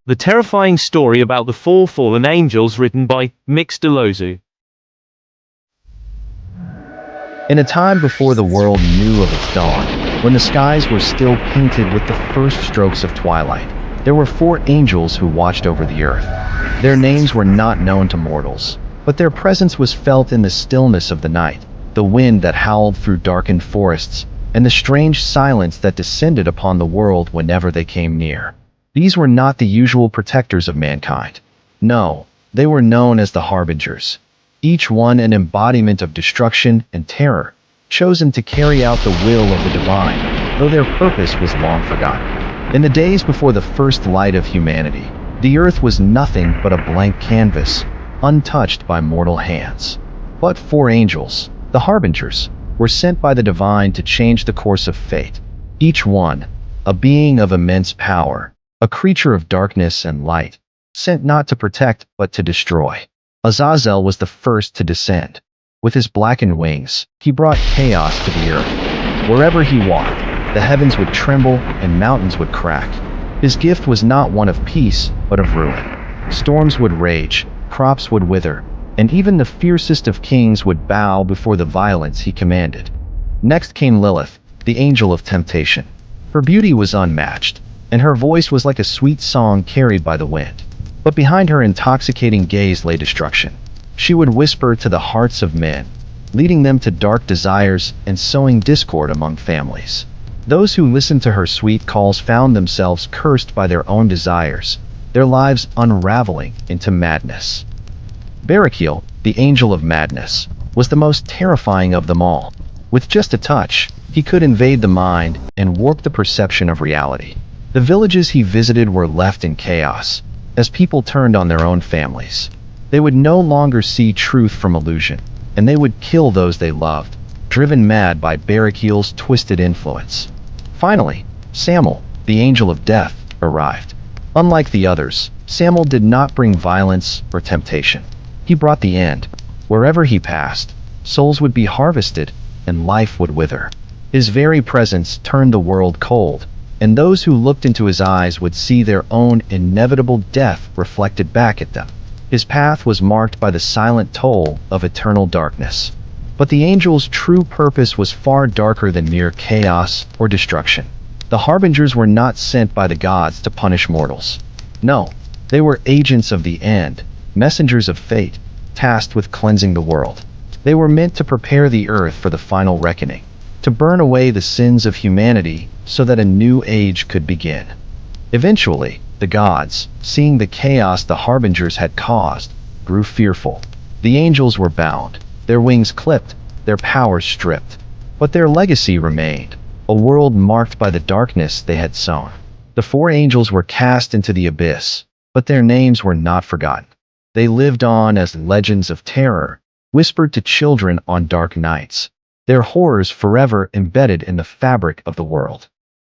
the terrifying story about the four fallen angels written by Deloso. In a time before the world knew of its dawn, when the skies were still painted with the first strokes of twilight, there were four angels who watched over the earth. Their names were not known to mortals, but their presence was felt in the stillness of the night, the wind that howled through darkened forests, and the strange silence that descended upon the world whenever they came near. These were not the usual protectors of mankind. No, they were known as the Harbingers, each one an embodiment of destruction and terror, chosen to carry out the will of the divine, though their purpose was long forgotten. In the days before the first light of humanity, the earth was nothing but a blank canvas, untouched by mortal hands. But four angels, the Harbingers, were sent by the divine to change the course of fate. Each one, a being of immense power, a creature of darkness and light, sent not to protect but to destroy. Azazel was the first to descend. With his blackened wings, he brought chaos to the earth. Wherever he walked, the heavens would tremble and mountains would crack. His gift was not one of peace, but of ruin. Storms would rage, crops would wither, and even the fiercest of kings would bow before the violence he commanded. Next came Lilith, the angel of temptation. Her beauty was unmatched, and her voice was like a sweet song carried by the wind. But behind her intoxicating gaze lay destruction. She would whisper to the hearts of men, leading them to dark desires and sowing discord among families. Those who listened to her sweet calls found themselves cursed by their own desires, their lives unraveling into madness. Barakiel, the angel of madness, was the most terrifying of them all. With just a touch, he could invade the mind and warp the perception of reality. The villages he visited were left in chaos, as people turned on their own families. They would no longer see truth from illusion, and they would kill those they loved, driven mad by Barakiel's twisted influence. Finally, Samael, the angel of death, arrived. Unlike the others, Samael did not bring violence or temptation. He brought the end. Wherever he passed, souls would be harvested and life would wither. His very presence turned the world cold, and those who looked into his eyes would see their own inevitable death reflected back at them. His path was marked by the silent toll of eternal darkness. But the angel's true purpose was far darker than mere chaos or destruction. The Harbingers were not sent by the gods to punish mortals. No, they were agents of the end, messengers of fate, tasked with cleansing the world. They were meant to prepare the earth for the final reckoning, to burn away the sins of humanity so that a new age could begin. Eventually, the gods, seeing the chaos the Harbingers had caused, grew fearful. The angels were bound, their wings clipped, their powers stripped. But their legacy remained, a world marked by the darkness they had sown. The four angels were cast into the abyss, but their names were not forgotten. They lived on as legends of terror, whispered to children on dark nights, their horrors forever embedded in the fabric of the world.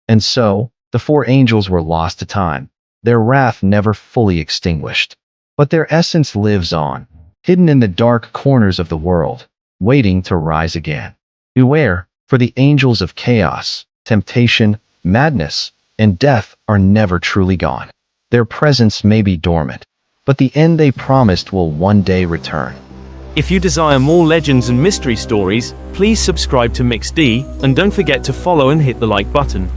And so, the four angels were lost to time, their wrath never fully extinguished. But their essence lives on, hidden in the dark corners of the world, waiting to rise again. Beware, for the angels of chaos, temptation, madness, and death are never truly gone. Their presence may be dormant, but the end they promised will one day return. If you desire more legends and mystery stories, please subscribe to MixD, and don't forget to follow and hit the like button.